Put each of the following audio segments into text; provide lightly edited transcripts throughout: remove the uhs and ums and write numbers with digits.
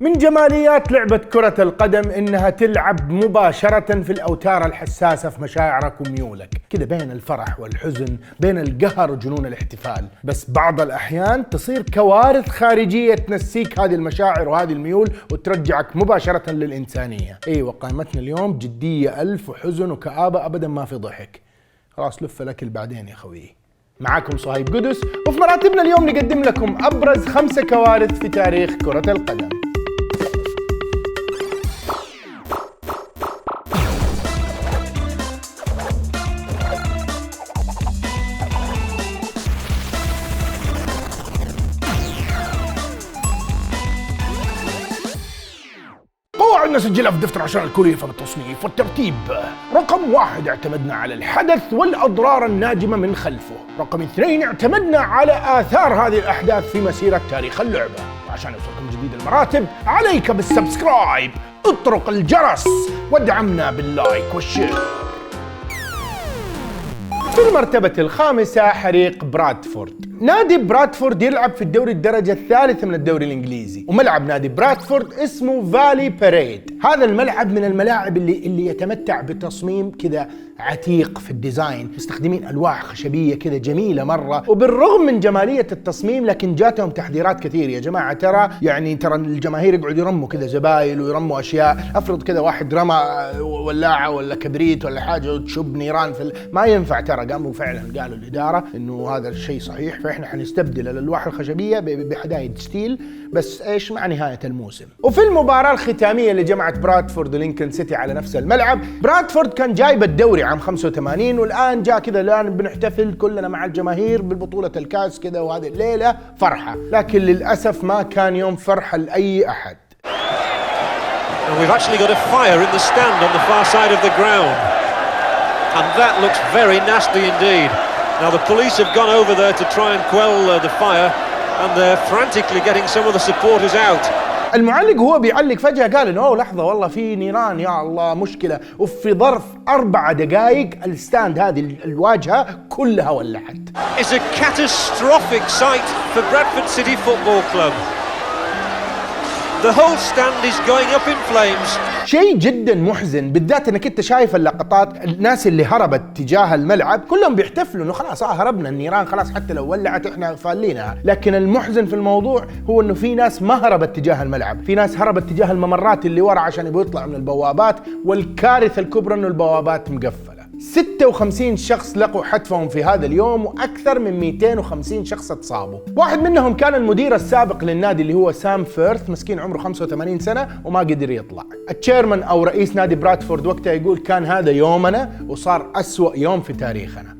من جماليات لعبة كرة القدم إنها تلعب مباشرة في الأوتار الحساسة في مشاعرك وميولك، كده بين الفرح والحزن، بين القهر وجنون الاحتفال. بس بعض الأحيان تصير كوارث خارجية تنسيك هذه المشاعر وهذه الميول وترجعك مباشرة للإنسانية. أيوة، قائمتنا اليوم جدية ألف وحزن وكآبة، أبدا ما في ضحك. خلاص لف لك بعدين يا خويي. معاكم صهيب قدس، وفي مراتبنا اليوم نقدم لكم أبرز 5 كوارث في تاريخ كرة القدم. قواعد نسجلها في دفتر عشان الكل يفهم التصنيف والترتيب. رقم 1 اعتمدنا على الحدث والأضرار الناجمة من خلفه. رقم 2 اعتمدنا على آثار هذه الأحداث في مسيرة تاريخ اللعبة. وعشان يوصلكم جديد المراتب عليك بالسبسكرايب، اطرق الجرس وادعمنا باللايك والشير. في المرتبة الخامسة حريق برادفورد. نادي برادفورد يلعب في الدوري الدرجة الثالثة من الدوري الإنجليزي، وملعب نادي برادفورد اسمه فالي باريد. هذا الملعب من الملاعب اللي يتمتع بتصميم كذا عتيق في الديزاين، مستخدمين ألواح خشبية كذا جميلة مرة. وبالرغم من جمالية التصميم لكن جاتهم تحذيرات كثير يا جماعة. ترى الجماهير يقعدوا يرموا كذا زبايل ويرموا أشياء. أفرض كذا واحد رمى ولاعة ولا كبريت ولا حاجة وتشب نيران ما ينفع. ترى قاموا فعلا قالوا الإدارة إنه هذا الشيء صحيح، فإحنا حنستبدل الألواح الخشبية بحدايد ستيل، بس إيش مع نهاية الموسم. وفي المباراة الختامية اللي جمعت برادفورد ولينكولن سيتي على نفس الملعب، برادفورد كان جايب الدوري عام 85، والآن جاء كذا الآن بنحتفل كلنا مع الجماهير بالبطولة الكاس كذا، وهذه الليلة فرحة. لكن للأسف ما كان يوم فرحة لأي أحد. We've actually got a fire in the stand on the far side of the ground, and that looks very nasty indeed. Now the police have gone over there to try and quell the fire, and they're frantically getting some of the supporters out. المعلق هو بيعلق فجأة قال إنه لحظة والله في نيران، يا الله مشكلة. وفي ظرف 4 دقائق الستاند هذه الواجهة كلها ولعت. It's a catastrophic sight for Bradford City Football Club. The whole stand is going up in flames. شيء جدا محزن، بالذات انك انت شايف اللقطات، الناس اللي هربت تجاه الملعب كلهم بيحتفلوا انه خلاص هربنا، النيران خلاص حتى لو ولعت احنا فالينها. لكن المحزن في الموضوع هو انه في ناس ما هربت تجاه الملعب، في ناس هربت تجاه الممرات اللي ورا عشان يبغوا يطلعوا من البوابات. والكارثة الكبرى انه البوابات مقفلة. 56 شخص لقوا حتفهم في هذا اليوم، وأكثر من 250 شخص اتصابوا. واحد منهم كان المدير السابق للنادي اللي هو سام فيرث، مسكين عمره 85 سنة وما قدر يطلع. التشيرمان أو رئيس نادي برادفورد وقتها يقول كان هذا يومنا وصار أسوأ يوم في تاريخنا.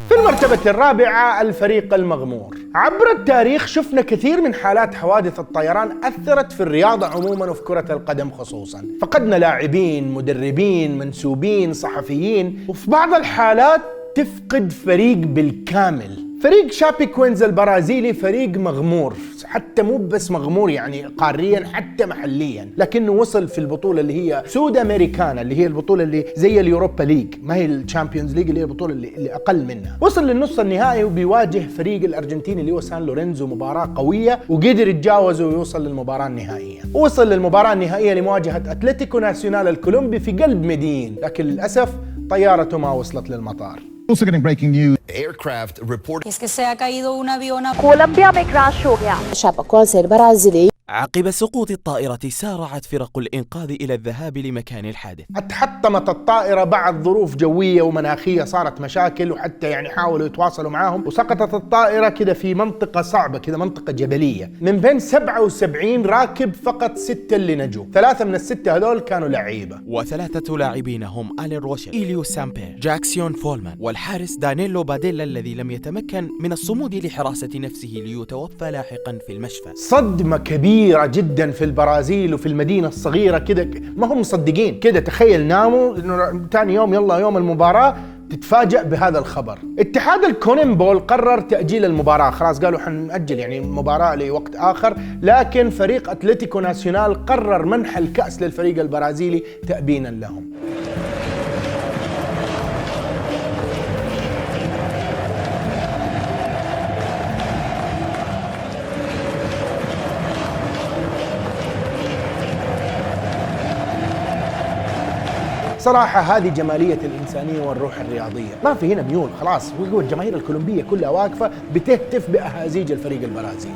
في المرتبة الرابعة الفريق المغمور. عبر التاريخ شفنا كثير من حالات حوادث الطيران أثرت في الرياضة عموما وفي كرة القدم خصوصا. فقدنا لاعبين، مدربين، منسوبين، صحفيين، وفي بعض الحالات تفقد فريق بالكامل. فريق شابيكوينز البرازيلي فريق مغمور، حتى مو بس مغمور يعني قاريا حتى محليا، لكنه وصل في البطولة اللي هي سود أمريكانا، اللي هي البطولة اللي زي اليوروبا ليج، ما هي الشامبيونز ليج اللي هي البطولة اللي أقل منها. وصل للنص النهائي وبيواجه فريق الأرجنتيني اللي هو سان لورينزو، مباراة قوية، وقدر يتجاوز ويوصل للمباراة النهائية. وصل للمباراة النهائية لمواجهة أتلتيكو ناسيونال الكولومبي في قلب مدين، لكن للأسف طيارته ما وصلت للمطار. Also getting breaking news. Aircraft reported. Es que se ha caído un avión a Colombia में crash हो गया. شابكوانز البرازيلي. عقب سقوط الطائرة سارعت فرق الإنقاذ إلى الذهاب لمكان الحادث. اتحطمت الطائرة بعد ظروف جوية ومناخية، صارت مشاكل، وحتى يعني حاولوا يتواصلوا معاهم، وسقطت الطائرة كده في منطقة صعبة كده، منطقة جبلية. من بين 77 راكب فقط 6 اللي نجوا، 3 من ال6 هذول كانوا لعيبة. و3 لاعبين هم آلين روشر، إليو سامبير، جاكسيون فولمان، والحارس دانيلو باديلا الذي لم يتمكن من الصمود لحراسة نفسه ليتوفى لاحقا في المشفى. صدمة كبيرة جدا في البرازيل وفي المدينة الصغيرة كده، ما هم مصدقين كده. تخيل ناموا انه ثاني يوم يلا يوم المباراة تتفاجأ بهذا الخبر. اتحاد الكونيمبول قرر تأجيل المباراة، خلاص قالوا حنأجل يعني المباراة لوقت آخر. لكن فريق أتلتيكو ناسيونال قرر منح الكأس للفريق البرازيلي تأبينا لهم. صراحة هذه جمالية الإنسانية والروح الرياضية، ما في هنا ميول، خلاص هو الجماهير الكولومبية كلها واقفة بتهتف بأهازيج الفريق البرازيلي.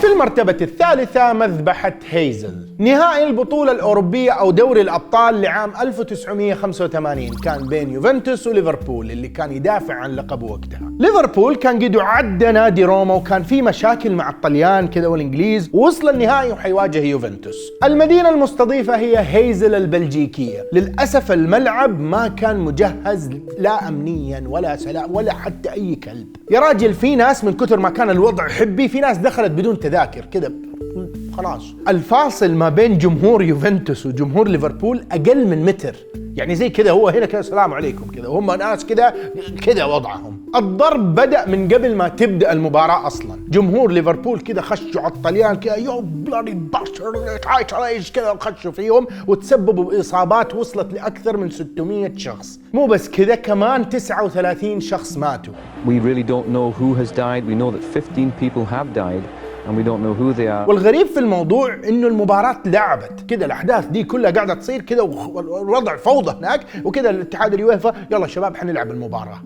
في المرتبة الثالثة مذبحة هيزل. نهائي البطولة الأوروبية أو دوري الأبطال لعام 1985 كان بين يوفنتوس وليفربول اللي كان يدافع عن لقبه وقتها. ليفربول كان قد عدى نادي روما وكان في مشاكل مع الطليان كذا والإنجليز، ووصل النهائي وحيواجه يوفنتوس. المدينة المستضيفة هي هيزل البلجيكية. للأسف الملعب ما كان مجهز لا أمنيا ولا سلام ولا حتى أي كلب. يا راجل في ناس من كثر ما كان الوضع حبي في ناس دخلت بدون تذاكر كذا خلاص. الفاصل ما بين جمهور يوفنتوس وجمهور ليفربول أقل من متر، يعني زي كذا هو هنا كذا السلام عليكم كذا، وهم ناس كذا وضعهم. الضرب بدأ من قبل ما تبدأ المباراة أصلا. جمهور ليفربول كذا خشوا على الطليان كذا يو بلادي باشر كذا، خشوا فيهم وتسببوا بإصابات وصلت لأكثر من 600 شخص. مو بس كذا، كمان 39 شخص ماتوا. We really don't know who has died. We know that 15 people have died. And we don't know who they are. والغريب في الموضوع انه المباراة لعبت كده، الاحداث دي كلها قاعدة تصير كده والوضع فوضى هناك، وكده الاتحاد اليويفا يلا شباب حنلعب المباراة.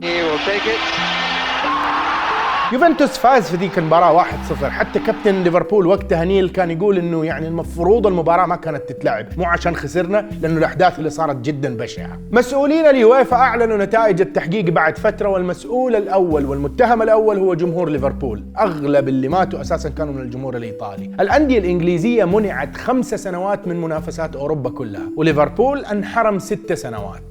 يوفنتوس فاز في ذيك المباراة 1-0. حتى كابتن ليفربول وقتها نيل كان يقول انه يعني المفروض المباراة ما كانت تتلعب، مو عشان خسرنا، لانه الاحداث اللي صارت جدا بشعة. مسؤولين اليويفا اعلنوا نتائج التحقيق بعد فترة، والمسؤول الاول والمتهم الاول هو جمهور ليفربول. اغلب اللي ماتوا اساسا كانوا من الجمهور الايطالي. الاندية الانجليزية منعت 5 سنوات من منافسات اوروبا كلها، وليفربول انحرم 6 سنوات.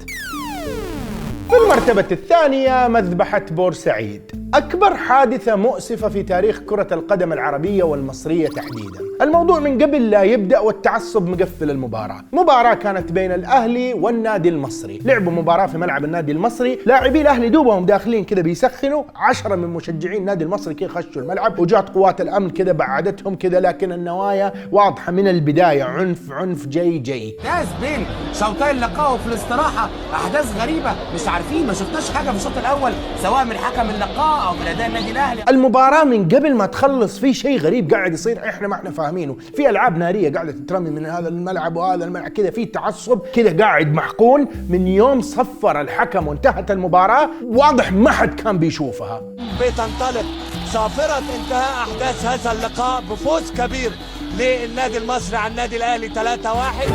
في المرتبة الثانية مذبحة بورسعيد، أكبر حادثة مؤسفة في تاريخ كرة القدم العربية والمصرية تحديدا. الموضوع من قبل لا يبدأ والتعصب مقفل المباراة. مباراة كانت بين الأهلي والنادي المصري، لعبوا مباراة في ملعب النادي المصري. لاعبي الأهلي دوبهم داخلين كذا بيسخنوا، 10 من مشجعين النادي المصري كذا خشوا الملعب، وجات قوات الأمن كذا بعدتهم كذا، لكن النوايا واضحة من البداية، عنف جاي. ناس بين شوطي اللقاء وفي الاستراحة أحداث غريبة مش عارفين، ما شفناش حاجة في الشوط الأول سواء من حكم اللقاء أو من أداء النادي الأهلي. المباراة من قبل ما تخلص في شيء غريب قاعد يصير احنا ما احنا فاهمينه، في ألعاب نارية قاعدة تترمي من هذا الملعب وهذا الملعب كذا، في تعصب كذا قاعد محقون من يوم صفر الحكم وانتهت المباراة، واضح ما حد كان بيشوفها. بتنطلق صافرة انتهاء أحداث هذا اللقاء بفوز كبير للنادي المصري على النادي الأهلي 3-1.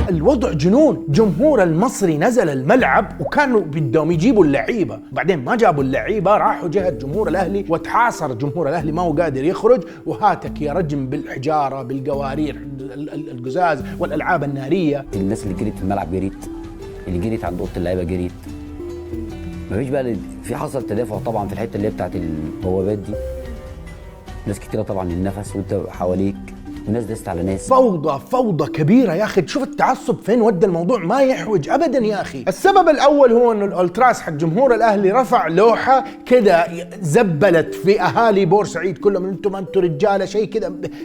الوضع جنون. جمهور المصري نزل الملعب وكانوا بدهم يجيبوا اللعيبة، بعدين ما جابوا اللعيبة، راحوا جهة جمهور الأهلي وتحاصر جمهور الأهلي، ما هو قادر يخرج، وهاتك يا رجم بالحجارة بالقوارير القزاز والألعاب النارية. الناس اللي جريت في الملعب جريت، اللي جريت عند أوضة اللعيبة جريت، مفيش بقى في حصل تدافع طبعا في الحتة اللي هي بتاعت البوابات دي، ناس كتيرة طبعا النفس وانت حواليك وناس دست على ناس. فوضى كبيرة يا أخي. تشوف التعصب فين ودى الموضوع، ما يحوج أبدا يا أخي. السبب الأول هو أنه الألتراس حق جمهور الأهلي رفع لوحة كذا زبلت في أهالي بورسعيد كلهم، أنتم رجالة،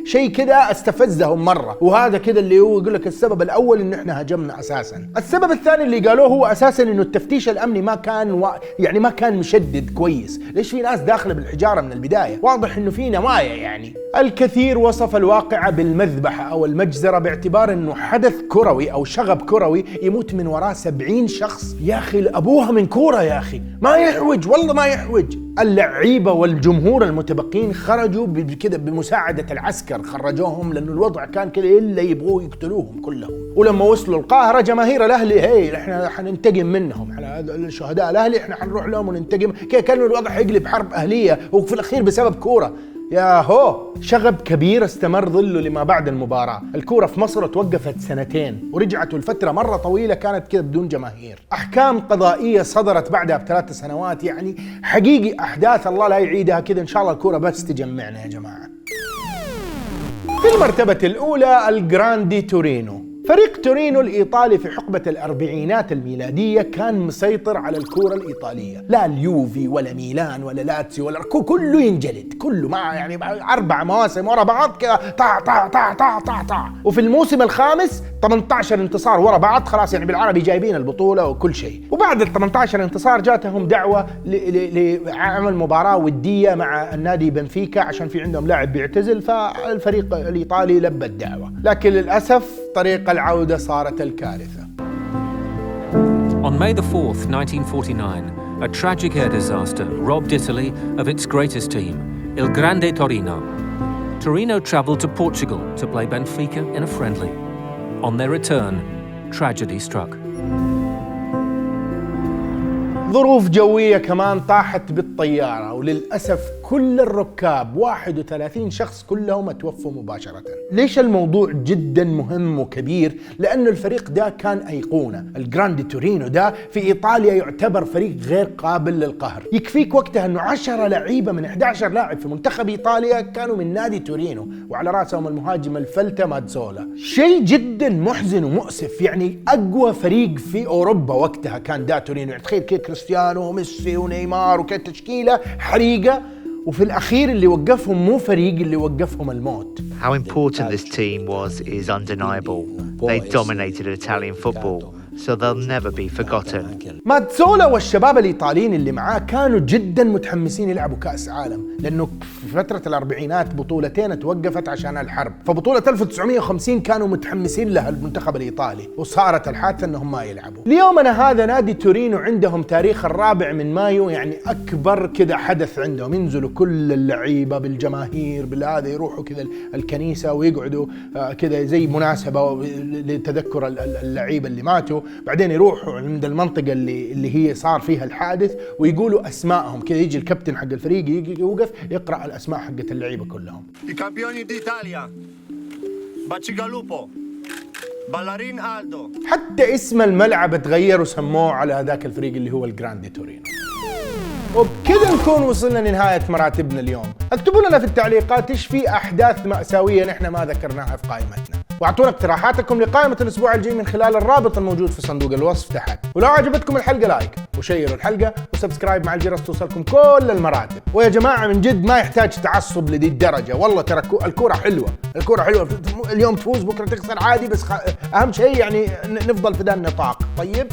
شيء كذا استفزهم مرة، وهذا كذا اللي هو يقول لك السبب الأول إنه إحنا هجمنا أساسا. السبب الثاني اللي قالوه هو أساسا إنه التفتيش الأمني ما كان مشدد كويس. ليش في ناس داخلة بالحجارة من البداية؟ واضح إنه في نوايا يعني. الكثير وصف الواقعة بالمذبحة أو المجزرة باعتبار أنه حدث كروي أو شغب كروي يموت من وراه 70 شخص. يا أخي أبوها من كورة يا أخي، ما يحوج والله ما يحوج. اللعيبة والجمهور المتبقين خرجوا كذا بمساعدة العسكر، خرجوهم لأنه الوضع كان كذا إلا يبغوا يقتلوهم كلهم. ولما وصلوا القاهرة جماهير الأهلي إحنا حننتقم منهم، على الشهداء الأهلي إحنا حنروح لهم وننتقم، كأنه الوضع يقلب حرب أهلية، وفي الأخير بسبب كورة. يا هو شغب كبير استمر ظله لما بعد المباراة. الكورة في مصر توقفت 2 ورجعت الفترة مرة طويلة كانت كده بدون جماهير. أحكام قضائية صدرت بعدها ب3 سنوات، يعني حقيقي أحداث الله لا يعيدها كده، إن شاء الله الكورة بس تجمعنا يا جماعة. في المرتبة الأولى الجراندي تورينو. فريق تورينو الإيطالي في حقبة الأربعينات الميلادية كان مسيطر على الكرة الإيطالية، لا اليوفي ولا ميلان ولا لاتسيو ولا كله ينجلد، كله مع يعني 4 مواسم ورا بعض كذا طع طع طع طع طع طع، وفي الموسم الخامس 18 انتصار ورا بعض، خلاص يعني بالعربي جايبين البطولة وكل شيء. وبعد ال 18 انتصار جاتهم دعوة لعمل مباراة ودية مع النادي بنفيكا عشان في عندهم لاعب بيعتزل، فالفريق الإيطالي لبى الدعوة، لكن للأسف طريق العودة صارت الكارثة. On May the 4th, 1949, a tragic air disaster robbed Italy of its greatest team, Il Grande Torino. Torino travelled to Portugal to play Benfica in a friendly. On their return, tragedy struck. ظروف جوية كمان طاحت بالطيارة، وللأسف كل الركاب 31 شخص كلهم توفوا مباشرة. ليش الموضوع جدا مهم وكبير؟ لأن الفريق ده كان أيقونة، الجراندي تورينو ده في إيطاليا يعتبر فريق غير قابل للقهر. يكفيك وقتها أنه 10 لعيبة من 11 لاعب في منتخب إيطاليا كانوا من نادي تورينو، وعلى رأسهم المهاجم الفلتة ماتزولا. شيء جدا محزن ومؤسف، يعني أقوى فريق في أوروبا وقتها كان دا تورينو. تخيل كيف كريستيانو وميسي ونيمار وكيف تشكيلة حريقة، وفي الأخير اللي وقفهم مو فريق، اللي وقفهم الموت. How important this team was is undeniable. They dominated Italian football, so they'll never be forgotten. ماتزولا والشباب الإيطاليين اللي معاه كانوا جدا متحمسين يلعبوا كأس عالم، لأنه في فترة الأربعينات بطولتين توقفت عشان الحرب، فبطولة 1950 كانوا متحمسين لها المنتخب الإيطالي، وصارت الحادثة أنهم ما يلعبوا. ليومنا هذا نادي تورينو عندهم تاريخ 4 مايو، يعني أكبر كذا حدث عندهم، ينزلوا كل اللعيبة بالجماهير بالهذا، يروحوا كذا الكنيسة ويقعدوا كذا زي مناسبة لتذكر اللعيبة اللي ماتوا، بعدين يروحوا عند المنطقة اللي هي صار فيها الحادث ويقولوا أسمائهم كذا، يجي الكابتن حق الفريق يجي يوقف يقرأ الأسماء حقت اللعيبة كلهم. الكامبيوني دي إيطاليا باتشيغالوبو بالارين ألدو. حتى اسم الملعب تغير وسموه على هذاك الفريق اللي هو الجراندي تورينو. وبكذا نكون وصلنا لنهاية مراتبنا اليوم. اكتبوا لنا في التعليقات ايش في أحداث مأساوية نحن ما ذكرناها في قائمتنا، واعطونا اقتراحاتكم لقائمة الأسبوع الجاي من خلال الرابط الموجود في صندوق الوصف تحت. ولو عجبتكم الحلقة لايك وشيروا الحلقة وسبسكرايب مع الجرس توصلكم كل المراتب. ويا جماعة من جد ما يحتاج تعصب لدي الدرجة، والله ترى الكورة حلوة، الكورة حلوة، اليوم تفوز بكرة تخسر عادي، بس أهم شيء يعني نفضل في ذا النطاق. طيب